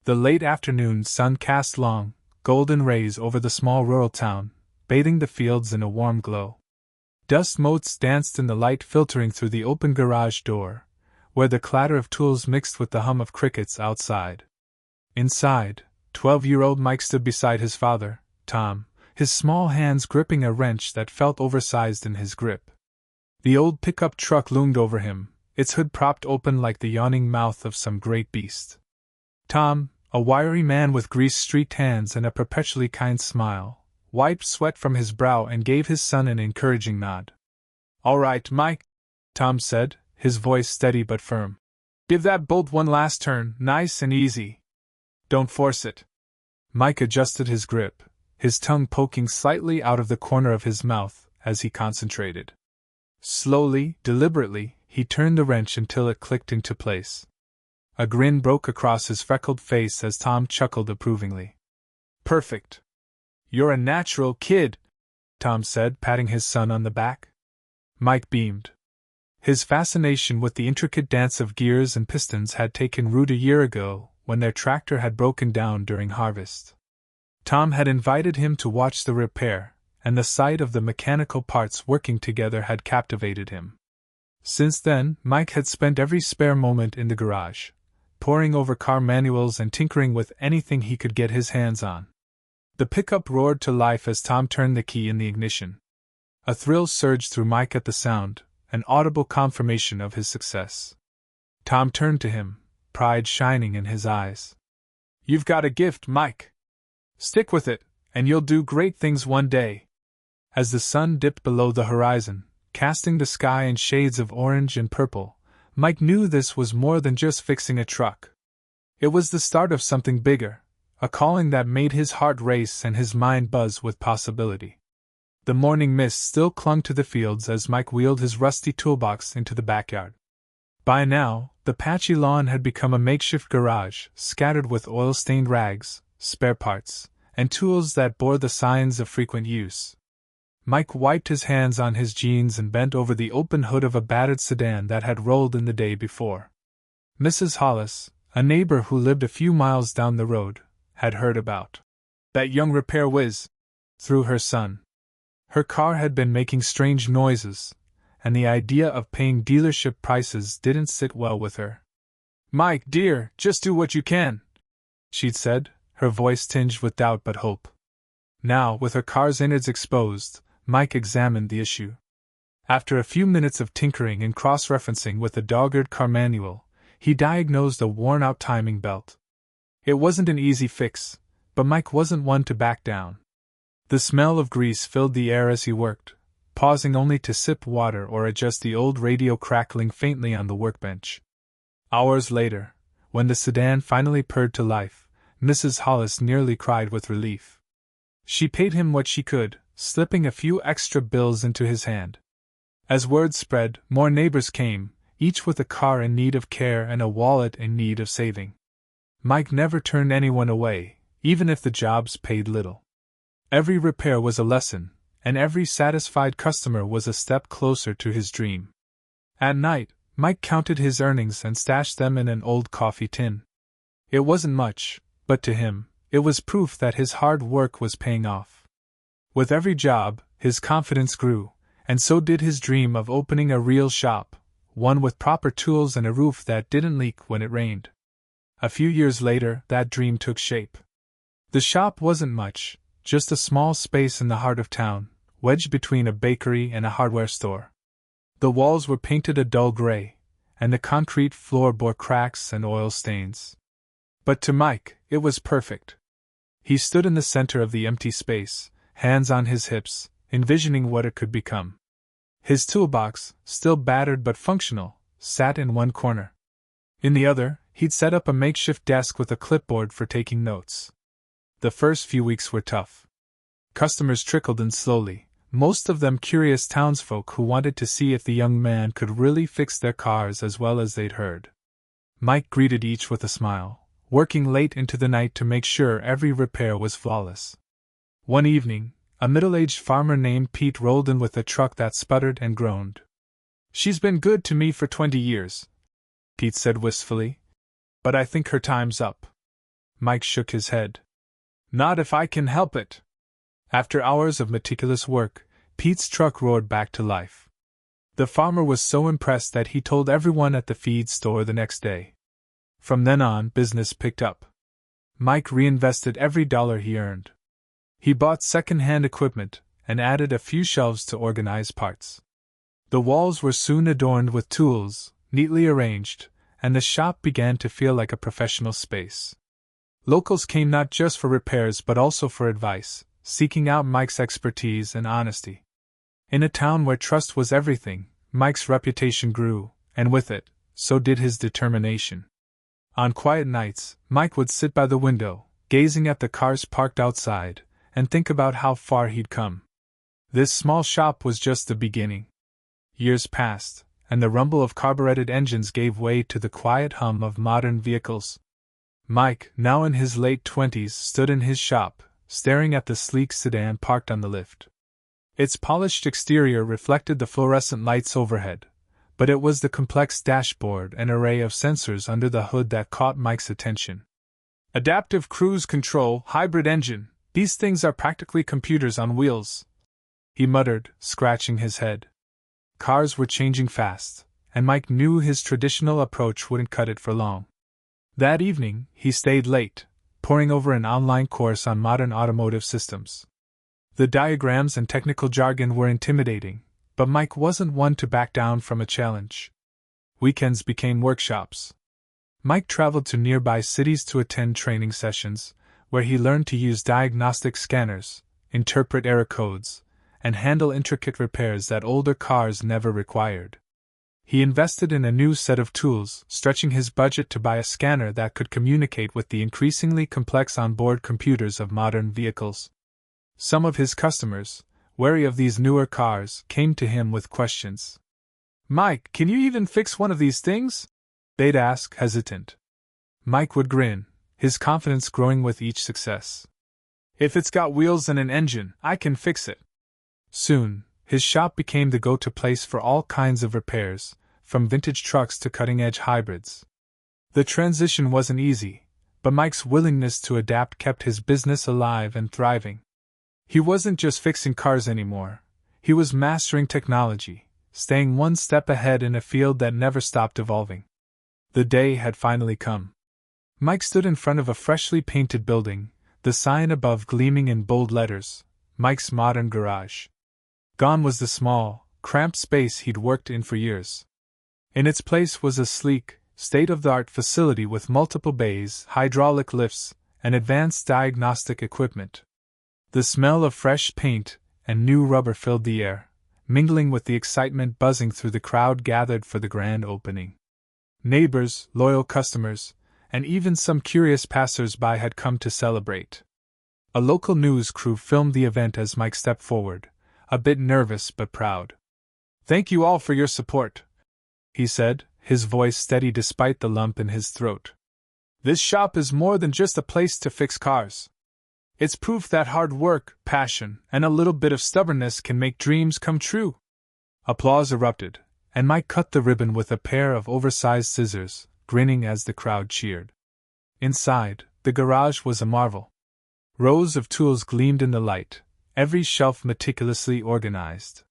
The late afternoon sun cast long, golden rays over the small rural town, bathing the fields in a warm glow. Dust motes danced in the light filtering through the open garage door, where the clatter of tools mixed with the hum of crickets outside. Inside, 12-year-old Mike stood beside his father, Tom, his small hands gripping a wrench that felt oversized in his grip. The old pickup truck loomed over him, its hood propped open like the yawning mouth of some great beast. Tom, a wiry man with grease-streaked hands and a perpetually kind smile, wiped sweat from his brow and gave his son an encouraging nod. "All right, Mike," Tom said, his voice steady but firm. "Give that bolt one last turn, nice and easy. Don't force it." Mike adjusted his grip, his tongue poking slightly out of the corner of his mouth as he concentrated. Slowly, deliberately, he turned the wrench until it clicked into place. A grin broke across his freckled face as Tom chuckled approvingly. "Perfect. You're a natural kid," Tom said, patting his son on the back. Mike beamed. His fascination with the intricate dance of gears and pistons had taken root a year ago, when their tractor had broken down during harvest. Tom had invited him to watch the repair, and the sight of the mechanical parts working together had captivated him. Since then, Mike had spent every spare moment in the garage, poring over car manuals and tinkering with anything he could get his hands on. The pickup roared to life as Tom turned the key in the ignition. A thrill surged through Mike at the sound, an audible confirmation of his success. Tom turned to him, pride shining in his eyes. "You've got a gift, Mike. Stick with it, and you'll do great things one day." As the sun dipped below the horizon, casting the sky in shades of orange and purple, Mike knew this was more than just fixing a truck. It was the start of something bigger, a calling that made his heart race and his mind buzz with possibility. The morning mist still clung to the fields as Mike wheeled his rusty toolbox into the backyard. By now, the patchy lawn had become a makeshift garage, scattered with oil-stained rags, spare parts, and tools that bore the signs of frequent use. Mike wiped his hands on his jeans and bent over the open hood of a battered sedan that had rolled in the day before. Mrs. Hollis, a neighbor who lived a few miles down the road, had heard about that young repair whiz through her son. Her car had been making strange noises, and the idea of paying dealership prices didn't sit well with her. "Mike, dear, just do what you can," she'd said, her voice tinged with doubt but hope. Now, with her car's innards exposed, Mike examined the issue. After a few minutes of tinkering and cross-referencing with the dog-eared car manual, he diagnosed a worn-out timing belt. It wasn't an easy fix, but Mike wasn't one to back down. The smell of grease filled the air as he worked, pausing only to sip water or adjust the old radio crackling faintly on the workbench. Hours later, when the sedan finally purred to life, Mrs. Hollis nearly cried with relief. She paid him what she could, slipping a few extra bills into his hand. As word spread, more neighbors came, each with a car in need of care and a wallet in need of saving. Mike never turned anyone away, even if the jobs paid little. Every repair was a lesson, and every satisfied customer was a step closer to his dream. At night, Mike counted his earnings and stashed them in an old coffee tin. It wasn't much, but to him, it was proof that his hard work was paying off. With every job, his confidence grew, and so did his dream of opening a real shop, one with proper tools and a roof that didn't leak when it rained. A few years later, that dream took shape. The shop wasn't much, just a small space in the heart of town, wedged between a bakery and a hardware store. The walls were painted a dull gray, and the concrete floor bore cracks and oil stains. But to Mike, it was perfect. He stood in the center of the empty space, hands on his hips, envisioning what it could become. His toolbox, still battered but functional, sat in one corner. In the other, he'd set up a makeshift desk with a clipboard for taking notes. The first few weeks were tough. Customers trickled in slowly, most of them curious townsfolk who wanted to see if the young man could really fix their cars as well as they'd heard. Mike greeted each with a smile, working late into the night to make sure every repair was flawless. One evening, a middle-aged farmer named Pete rolled in with a truck that sputtered and groaned. "She's been good to me for 20 years, Pete said wistfully, "but I think her time's up." Mike shook his head. Not if I can help it. After hours of meticulous work, Pete's truck roared back to life. The farmer was so impressed that he told everyone at the feed store the next day. From then on, business picked up. Mike reinvested every dollar he earned. He bought second-hand equipment and added a few shelves to organize parts. The walls were soon adorned with tools, neatly arranged, and the shop began to feel like a professional space. Locals came not just for repairs but also for advice, seeking out Mike's expertise and honesty. In a town where trust was everything, Mike's reputation grew, and with it, so did his determination. On quiet nights, Mike would sit by the window, gazing at the cars parked outside, and think about how far he'd come. This small shop was just the beginning. Years passed, and the rumble of carbureted engines gave way to the quiet hum of modern vehicles. Mike, now in his late 20s, stood in his shop, staring at the sleek sedan parked on the lift. Its polished exterior reflected the fluorescent lights overhead, but it was the complex dashboard and array of sensors under the hood that caught Mike's attention. Adaptive cruise control, hybrid engine, these things are practically computers on wheels, he muttered, scratching his head. Cars were changing fast, and Mike knew his traditional approach wouldn't cut it for long. That evening, he stayed late, poring over an online course on modern automotive systems. The diagrams and technical jargon were intimidating, but Mike wasn't one to back down from a challenge. Weekends became workshops. Mike traveled to nearby cities to attend training sessions, where he learned to use diagnostic scanners, interpret error codes, and handle intricate repairs that older cars never required. He invested in a new set of tools, stretching his budget to buy a scanner that could communicate with the increasingly complex onboard computers of modern vehicles. Some of his customers, wary of these newer cars, came to him with questions. Mike, can you even fix one of these things? They'd ask, hesitant. Mike would grin, his confidence growing with each success. If it's got wheels and an engine, I can fix it. Soon, his shop became the go-to place for all kinds of repairs, from vintage trucks to cutting-edge hybrids. The transition wasn't easy, but Mike's willingness to adapt kept his business alive and thriving. He wasn't just fixing cars anymore, he was mastering technology, staying one step ahead in a field that never stopped evolving. The day had finally come. Mike stood in front of a freshly painted building, the sign above gleaming in bold letters, Mike's Modern Garage. Gone was the small, cramped space he'd worked in for years. In its place was a sleek, state-of-the-art facility with multiple bays, hydraulic lifts, and advanced diagnostic equipment. The smell of fresh paint and new rubber filled the air, mingling with the excitement buzzing through the crowd gathered for the grand opening. Neighbors, loyal customers, and even some curious passers-by had come to celebrate. A local news crew filmed the event as Mike stepped forward, a bit nervous but proud. Thank you all for your support, he said, his voice steady despite the lump in his throat. This shop is more than just a place to fix cars. It's proof that hard work, passion, and a little bit of stubbornness can make dreams come true. Applause erupted, and Mike cut the ribbon with a pair of oversized scissors, grinning as the crowd cheered. Inside, the garage was a marvel. Rows of tools gleamed in the light, every shelf meticulously organized.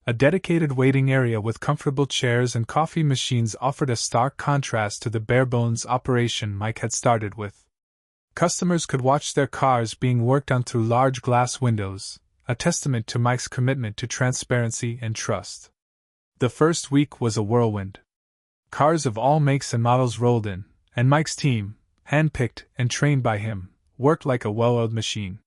A dedicated waiting area with comfortable chairs and coffee machines offered a stark contrast to the bare-bones operation Mike had started with. Customers could watch their cars being worked on through large glass windows, a testament to Mike's commitment to transparency and trust. The first week was a whirlwind. Cars of all makes and models rolled in, and Mike's team, handpicked and trained by him, worked like a well-oiled machine.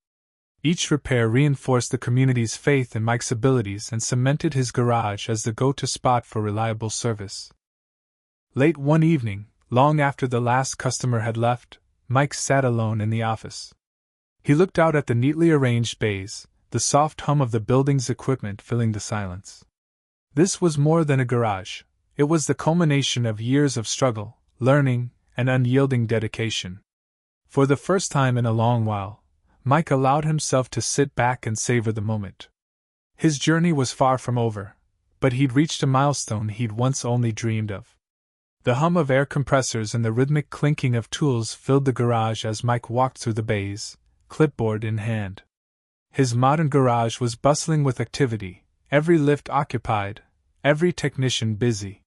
Each repair reinforced the community's faith in Mike's abilities and cemented his garage as the go-to spot for reliable service. Late one evening, long after the last customer had left, Mike sat alone in the office. He looked out at the neatly arranged bays, the soft hum of the building's equipment filling the silence. This was more than a garage. It was the culmination of years of struggle, learning, and unyielding dedication. For the first time in a long while, Mike allowed himself to sit back and savor the moment. His journey was far from over, but he'd reached a milestone he'd once only dreamed of. The hum of air compressors and the rhythmic clinking of tools filled the garage as Mike walked through the bays, clipboard in hand. His modern garage was bustling with activity, every lift occupied, every technician busy.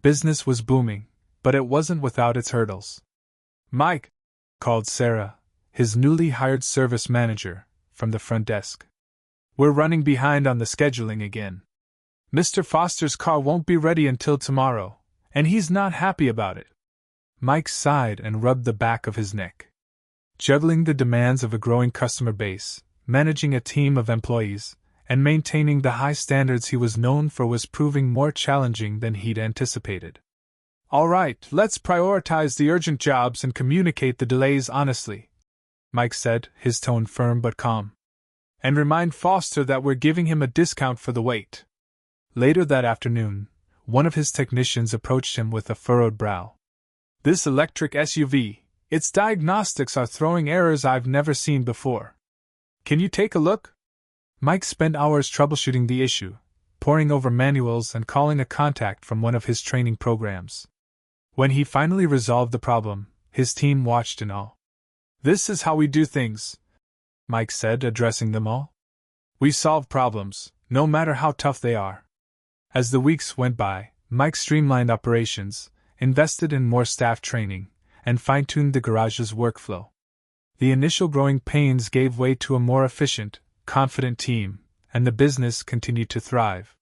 Business was booming, but it wasn't without its hurdles. "Mike!" called Sarah, his newly hired service manager, from the front desk. "We're running behind on the scheduling again. Mr. Foster's car won't be ready until tomorrow, and he's not happy about it." Mike sighed and rubbed the back of his neck. Juggling the demands of a growing customer base, managing a team of employees, and maintaining the high standards he was known for was proving more challenging than he'd anticipated. "All right, let's prioritize the urgent jobs and communicate the delays honestly," Mike said, his tone firm but calm. "And remind Foster that we're giving him a discount for the wait." Later that afternoon, one of his technicians approached him with a furrowed brow. "This electric SUV, its diagnostics are throwing errors I've never seen before. Can you take a look?" Mike spent hours troubleshooting the issue, poring over manuals and calling a contact from one of his training programs. When he finally resolved the problem, his team watched in awe. "This is how we do things," Mike said, addressing them all. "We solve problems, no matter how tough they are." As the weeks went by, Mike streamlined operations, invested in more staff training, and fine-tuned the garage's workflow. The initial growing pains gave way to a more efficient, confident team, and the business continued to thrive.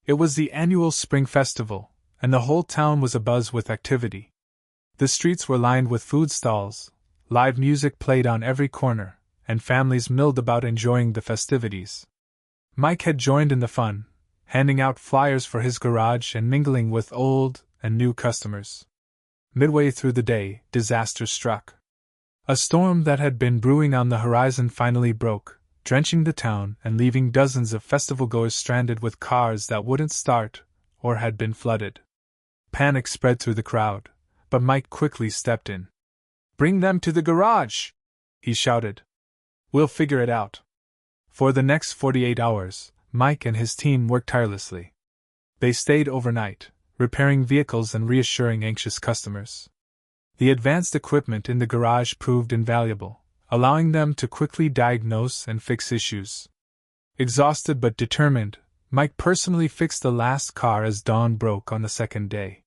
It was the annual Spring Festival, and the whole town was abuzz with activity. The streets were lined with food stalls, live music played on every corner, and families milled about enjoying the festivities. Mike had joined in the fun, handing out flyers for his garage and mingling with old and new customers. Midway through the day, disaster struck. A storm that had been brewing on the horizon finally broke, drenching the town and leaving dozens of festival-goers stranded with cars that wouldn't start or had been flooded. Panic spread through the crowd, but Mike quickly stepped in. "Bring them to the garage!" he shouted. "We'll figure it out." For the next 48 hours, Mike and his team worked tirelessly. They stayed overnight, repairing vehicles and reassuring anxious customers. The advanced equipment in the garage proved invaluable, allowing them to quickly diagnose and fix issues. Exhausted but determined, Mike personally fixed the last car as dawn broke on the second day.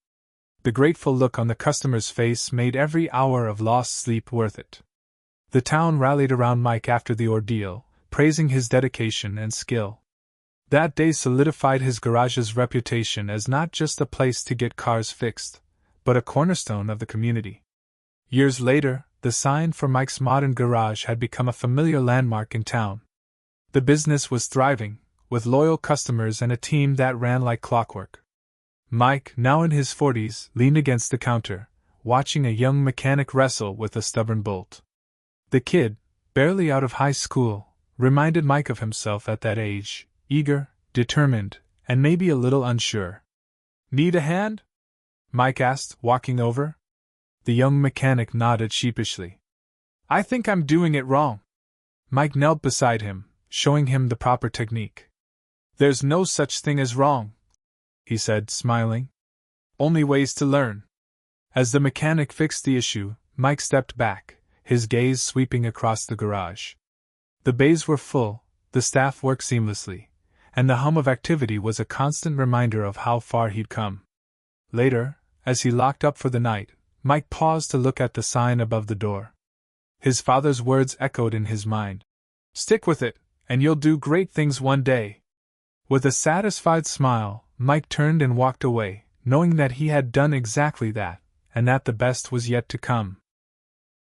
The grateful look on the customer's face made every hour of lost sleep worth it. The town rallied around Mike after the ordeal, praising his dedication and skill. That day solidified his garage's reputation as not just a place to get cars fixed, but a cornerstone of the community. Years later, the sign for Mike's modern garage had become a familiar landmark in town. The business was thriving, with loyal customers and a team that ran like clockwork. Mike, now in his 40s, leaned against the counter, watching a young mechanic wrestle with a stubborn bolt. The kid, barely out of high school, reminded Mike of himself at that age, eager, determined, and maybe a little unsure. "Need a hand?" Mike asked, walking over. The young mechanic nodded sheepishly. "I think I'm doing it wrong." Mike knelt beside him, showing him the proper technique. "There's no such thing as wrong," he said, smiling. "Only ways to learn." As the mechanic fixed the issue, Mike stepped back, his gaze sweeping across the garage. The bays were full, the staff worked seamlessly, and the hum of activity was a constant reminder of how far he'd come. Later, as he locked up for the night, Mike paused to look at the sign above the door. His father's words echoed in his mind. "Stick with it, and you'll do great things one day." With a satisfied smile, Mike turned and walked away, knowing that he had done exactly that, and that the best was yet to come.